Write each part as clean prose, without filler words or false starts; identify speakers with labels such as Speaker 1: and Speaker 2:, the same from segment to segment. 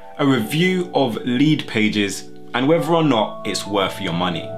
Speaker 1: A review of LeadPages and whether or not it's worth your money.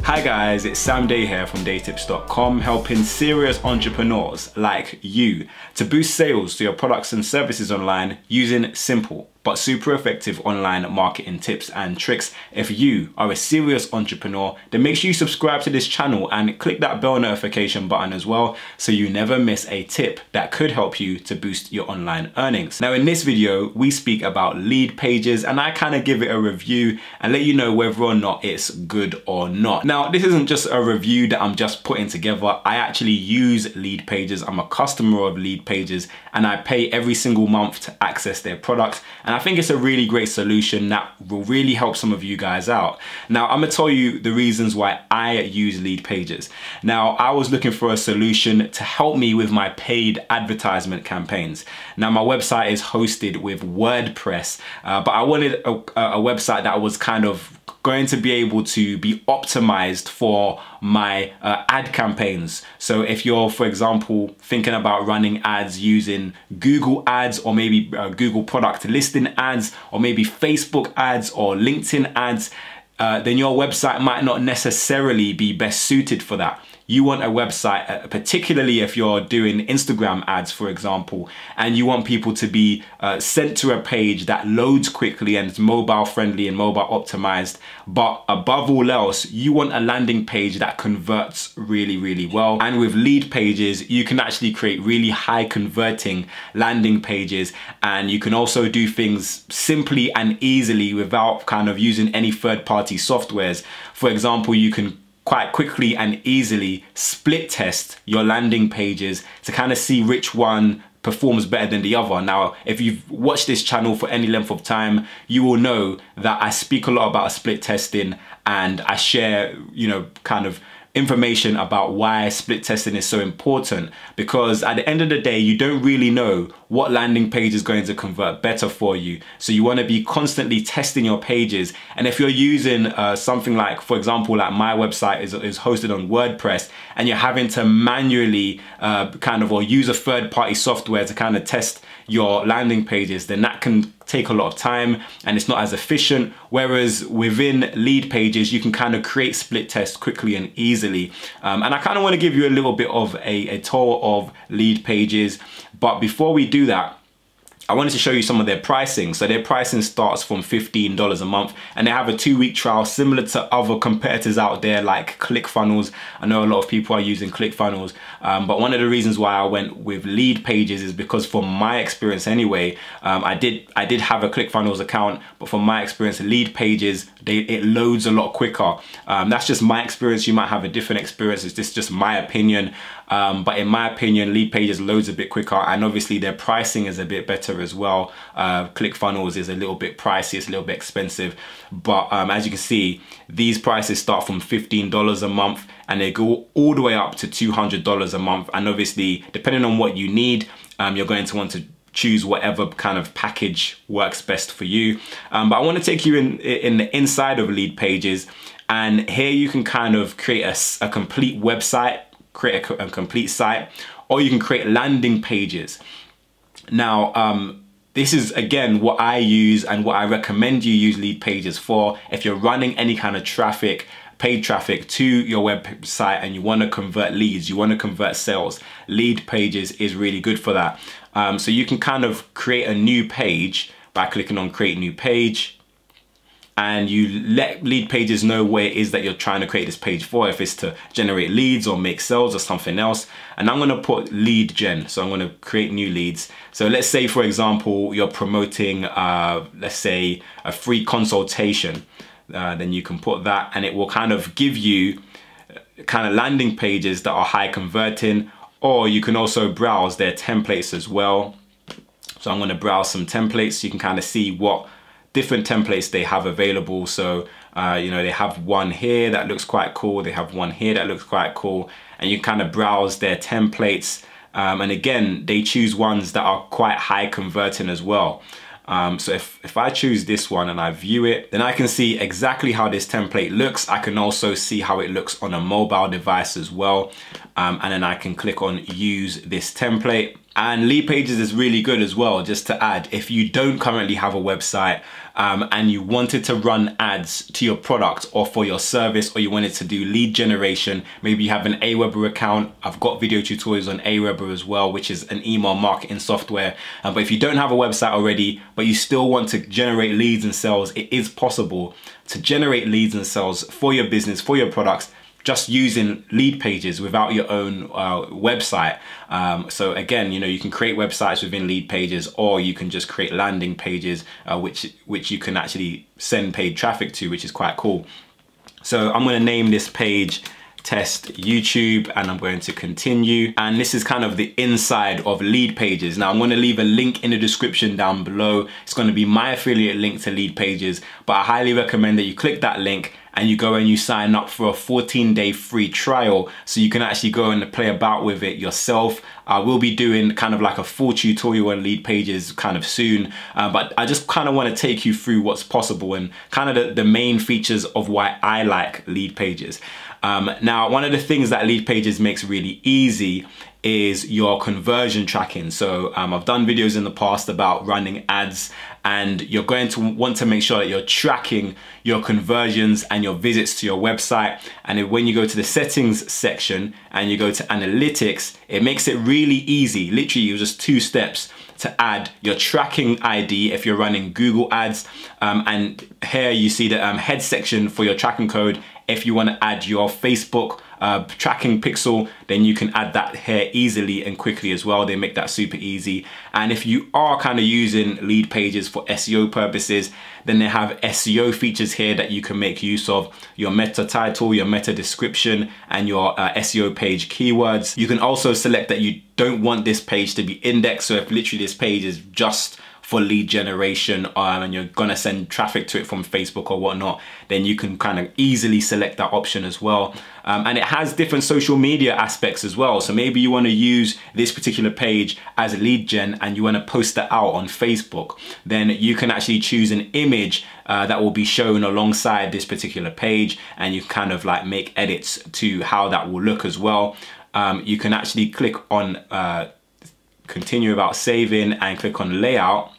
Speaker 1: Hi guys, it's Sam Day here from DeyTips.com, helping serious entrepreneurs like you to boost sales to your products and services online using simple but super effective online marketing tips and tricks. If you are a serious entrepreneur, then make sure you subscribe to this channel and click that bell notification button as well so you never miss a tip that could help you to boost your online earnings. Now in this video, we speak about LeadPages and I kind of give it a review and let you know whether or not it's good or not. Now this isn't just a review that I'm just putting together. I actually use LeadPages. I'm a customer of LeadPages and I pay every single month to access their products. And I think it's a really great solution that will really help some of you guys out. Now, I'm gonna tell you the reasons why I use LeadPages. Now, I was looking for a solution to help me with my paid advertisement campaigns. Now, my website is hosted with WordPress, but I wanted a website that was kind of going to be able to be optimized for my ad campaigns. So if you're, for example, thinking about running ads using Google ads or maybe Google product listing ads or maybe Facebook ads or LinkedIn ads, then your website might not necessarily be best suited for that. You want a website, particularly if you're doing Instagram ads, for example, and you want people to be sent to a page that loads quickly and is mobile friendly and mobile optimized. But above all else, you want a landing page that converts really, really well. And with LeadPages, you can actually create really high converting landing pages. And you can also do things simply and easily without kind of using any third-party softwares. For example, you can quite quickly and easily split test your landing pages to kind of see which one performs better than the other. Now, if you've watched this channel for any length of time, you will know that I speak a lot about split testing and I share, kind of information about why split testing is so important, because at the end of the day, you don't really know what landing page is going to convert better for you. So you want to be constantly testing your pages. And if you're using something like, for example, like my website is hosted on WordPress and you're having to manually or use a third-party software to kind of test your landing pages, then that can take a lot of time and it's not as efficient. Whereas within LeadPages, you can kind of create split tests quickly and easily. And I kind of want to give you a little bit of a tour of LeadPages. But before we do that, I wanted to show you some of their pricing. So their pricing starts from $15 a month and they have a 2-week trial similar to other competitors out there like ClickFunnels. I know a lot of people are using ClickFunnels, but one of the reasons why I went with LeadPages is because from my experience anyway, I did have a ClickFunnels account, but from my experience, LeadPages, it loads a lot quicker. That's just my experience. You might have a different experience. It's just my opinion. But in my opinion, LeadPages loads a bit quicker and obviously their pricing is a bit better as well. ClickFunnels is a little bit pricey, it's a little bit expensive. But as you can see, these prices start from $15 a month and they go all the way up to $200 a month. And obviously, depending on what you need, you're going to want to choose whatever kind of package works best for you. But I want to take you in the inside of LeadPages, and here you can kind of create a complete website, create a complete site, or you can create landing pages. Now, this is again what I use and what I recommend you use LeadPages for. If you're running any kind of traffic, paid traffic to your website and you want to convert leads, you want to convert sales, LeadPages is really good for that. So you can kind of create a new page by clicking on create new page, and you let LeadPages know where it is that you're trying to create this page for, if it's to generate leads or make sales or something else. And I'm going to put lead gen, so I'm going to create new leads. So let's say, for example, you're promoting, let's say, a free consultation. Then you can put that and it will kind of give you kind of landing pages that are high converting, or you can also browse their templates as well. So I'm going to browse some templates so you can kind of see what different templates they have available. So they have one here that looks quite cool, they have one here that looks quite cool, and you kind of browse their templates, and again they choose ones that are quite high converting as well. So if I choose this one and I view it, then I can see exactly how this template looks. I can also see how it looks on a mobile device as well. And then I can click on use this template. And LeadPages is really good as well, just to add, if you don't currently have a website and you wanted to run ads to your product or for your service, or you wanted to do lead generation, maybe you have an Aweber account. I've got video tutorials on Aweber as well, which is an email marketing software. But if you don't have a website already, but you still want to generate leads and sales, it is possible to generate leads and sales for your business, for your products, just using LeadPages without your own website. So again, you can create websites within LeadPages, or you can just create landing pages, which you can actually send paid traffic to, which is quite cool. So I'm going to name this page Test YouTube, and I'm going to continue. And this is kind of the inside of LeadPages. Now I'm going to leave a link in the description down below. It's going to be my affiliate link to LeadPages, but I highly recommend that you click that link and you go and you sign up for a 14-day free trial, so you can actually go and play about with it yourself. I will be doing kind of like a full tutorial on LeadPages kind of soon, but I just kind of want to take you through what's possible and kind of the main features of why I like LeadPages. Now, one of the things that LeadPages makes really easy is your conversion tracking. So I've done videos in the past about running ads, and you're going to want to make sure that you're tracking your conversions and your visits to your website. And when you go to the settings section and you go to analytics, it makes it really easy. Literally, just 2 steps to add your tracking ID if you're running Google ads. And here you see the head section for your tracking code. If you want to add your Facebook tracking pixel, then you can add that here easily and quickly as well. They make that super easy. And if you are kind of using LeadPages for SEO purposes, then they have SEO features here that you can make use of: your meta title, your meta description, and your SEO page keywords. You can also select that you don't want this page to be indexed. So if literally this page is just for lead generation and you're gonna send traffic to it from Facebook or whatnot, then you can kind of easily select that option as well. And it has different social media aspects as well. So maybe you want to use this particular page as a lead gen and you want to post that out on Facebook, then you can actually choose an image that will be shown alongside this particular page, and you kind of like make edits to how that will look as well. You can actually click on continue without saving and click on layout.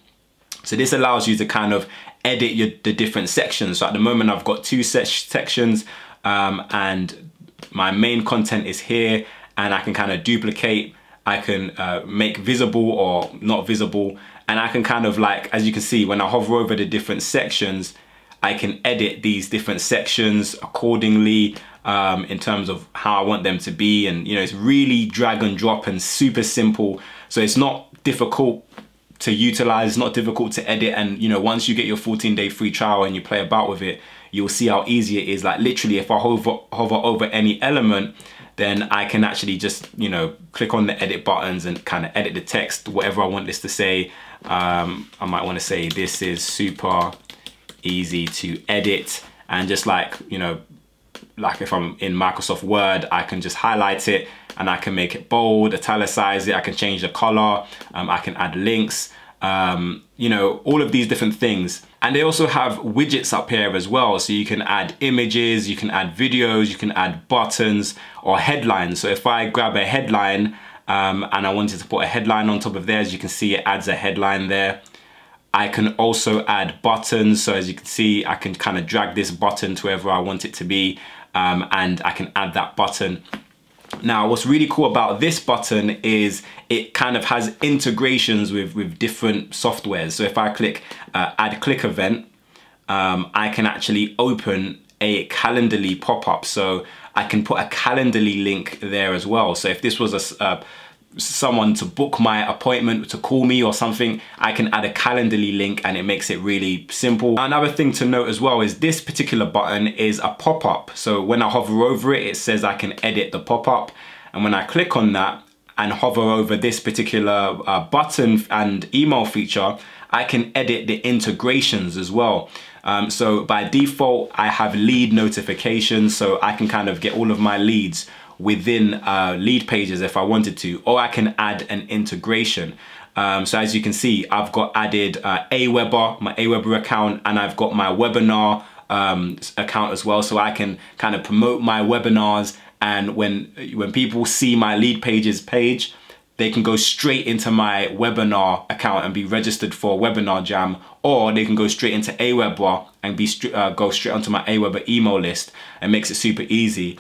Speaker 1: So this allows you to kind of edit the different sections. So at the moment I've got 2 sections and my main content is here, and I can kind of duplicate, I can make visible or not visible, and I can kind of like, as you can see, when I hover over the different sections, I can edit these different sections accordingly in terms of how I want them to be. And it's really drag and drop and super simple. So it's not difficult to utilize, it's not difficult to edit. And once you get your 14-day free trial and you play about with it, you'll see how easy it is. Like literally, if I hover over any element, then I can actually just click on the edit buttons and kind of edit the text, whatever I want this to say. I might want to say this is super easy to edit, and just like like if I'm in Microsoft Word, I can just highlight it and I can make it bold, italicize it, I can change the color, I can add links, all of these different things. And they also have widgets up here as well. So you can add images, you can add videos, you can add buttons or headlines. So if I grab a headline and I wanted to put a headline on top of there, as you can see, it adds a headline there. I can also add buttons. So as you can see, I can kind of drag this button to wherever I want it to be, and I can add that button. Now, what's really cool about this button is it kind of has integrations with different softwares. So if I click add click event, I can actually open a Calendly pop-up. So I can put a Calendly link there as well. So if this was someone to book my appointment, to call me or something, I can add a Calendly link, and it makes it really simple. Another thing to note as well is this particular button is a pop-up. So when I hover over it, it says I can edit the pop-up. And when I click on that and hover over this particular button and email feature, I can edit the integrations as well. So by default, I have lead notifications, so I can kind of get all of my leads within LeadPages if I wanted to, or I can add an integration. So as you can see, I've got added Aweber, my Aweber account, and I've got my webinar account as well. So I can kind of promote my webinars, and when people see my LeadPages page, they can go straight into my webinar account and be registered for Webinar Jam, or they can go straight into Aweber and go straight onto my Aweber email list. It makes it super easy.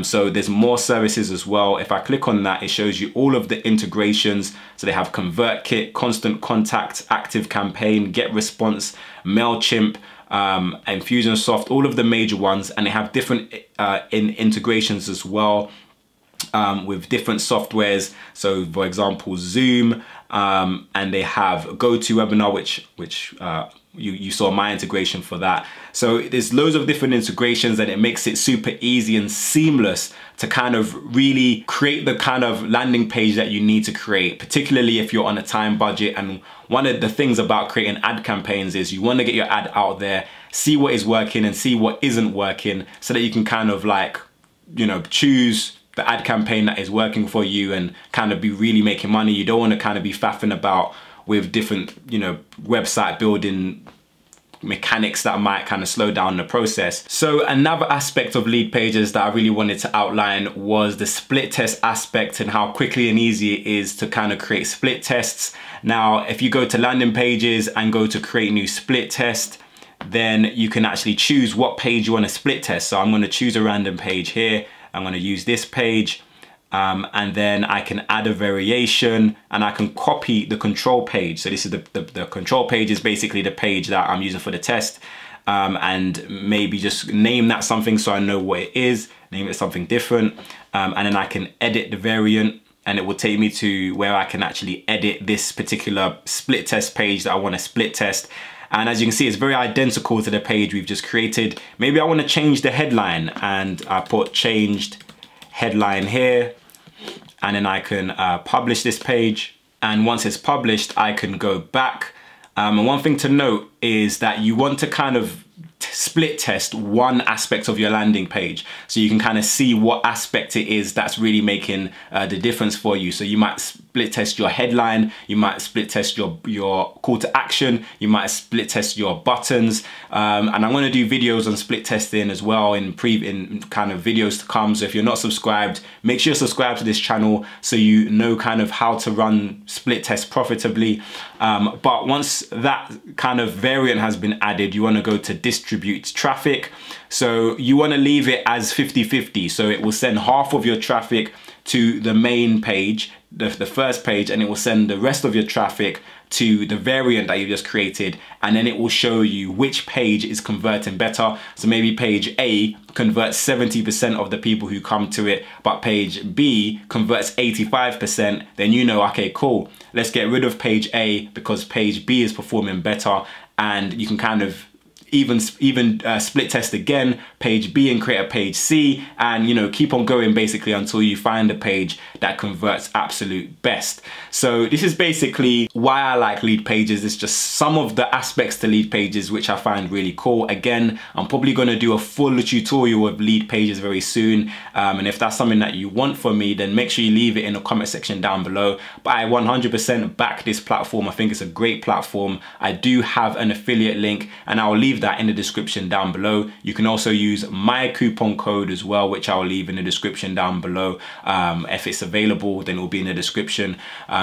Speaker 1: So there's more services as well. If I click on that, it shows you all of the integrations. So they have ConvertKit, Constant Contact, Active Campaign, Get Response, MailChimp, Infusionsoft, all of the major ones, and they have different integrations as well with different softwares. So for example, Zoom, and they have GoToWebinar, which you saw my integration for that. So there's loads of different integrations, and it makes it super easy and seamless to kind of really create the kind of landing page that you need to create, particularly if you're on a time budget. And one of the things about creating ad campaigns is you want to get your ad out there, see what is working and see what isn't working, so that you can kind of like, you know, choose the ad campaign that is working for you and kind of be really making money. You don't want to kind of be faffing about with different, you know, website building mechanics that might kind of slow down the process. So another aspect of LeadPages that I really wanted to outline was the split test aspect and how quickly and easy it is to kind of create split tests. Now, if you go to landing pages and go to create new split test, then you can actually choose what page you want to split test. So I'm going to choose a random page here. I'm going to use this page, and then I can add a variation, and I can copy the control page. So this is the control page is basically the page that I'm using for the test, and maybe just name that something so I know what it is, name it something different, and then I can edit the variant, and it will take me to where I can actually edit this particular split test page that I want to split test. And as you can see, it's very identical to the page we've just created. Maybe I want to change the headline, and I put changed headline here, and then I can publish this page. And once it's published, I can go back. And one thing to note is that you want to kind of split test one aspect of your landing page, so you can kind of see what aspect it is that's really making the difference for you. So you might split test your headline, you might split test your call to action, you might split test your buttons, and I'm going to do videos on split testing as well in kind of videos to come. So if you're not subscribed, make sure you subscribe to this channel so you know kind of how to run split tests profitably. But once that kind of variant has been added, you want to go to distribute traffic. So you want to leave it as 50-50. So it will send half of your traffic to the main page, the first page, and it will send the rest of your traffic to the variant that you just created, and then it will show you which page is converting better. So maybe page A converts 70% of the people who come to it, but page B converts 85%, then you know, okay, cool, let's get rid of page A because page B is performing better. And you can kind of even split test again page B and create a page C, and you know, keep on going basically until you find a page that converts absolute best. So this is basically why I like LeadPages. It's just some of the aspects to LeadPages which I find really cool. Again, I'm probably going to do a full tutorial of LeadPages very soon, and if that's something that you want from me, then make sure you leave it in the comment section down below. But I 100% back this platform. I think it's a great platform. I do have an affiliate link, and I'll leave that in the description down below. You can also use my coupon code as well, which I'll leave in the description down below. If it's available, then it will be in the description.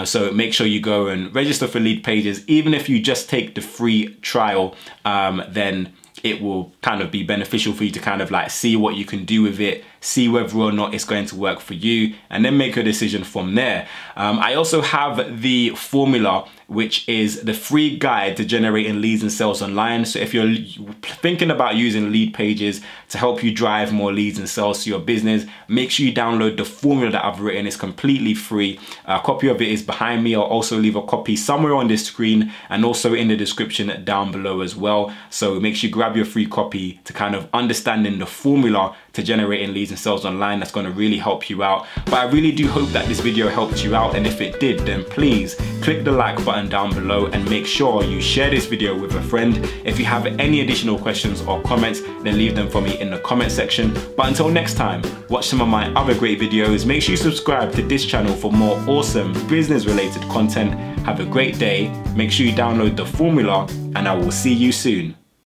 Speaker 1: So make sure you go and register for LeadPages. Even if you just take the free trial, then it will kind of be beneficial for you to kind of like see what you can do with it, see whether or not it's going to work for you, and then make a decision from there. I also have the formula, which is the free guide to generating leads and sales online. So if you're thinking about using LeadPages to help you drive more leads and sales to your business, make sure you download the formula that I've written. It's completely free. A copy of it is behind me. I'll also leave a copy somewhere on this screen and also in the description down below as well. So make sure you grab your free copy to kind of understanding the formula to generating leads and sales online. That's going to really help you out. But I really do hope that this video helped you out, and if it did, then please click the like button down below and make sure you share this video with a friend. If you have any additional questions or comments, then leave them for me in the comment section. But until next time, watch some of my other great videos. Make sure you subscribe to this channel for more awesome business related content. Have a great day. Make sure you download the formula, and I will see you soon.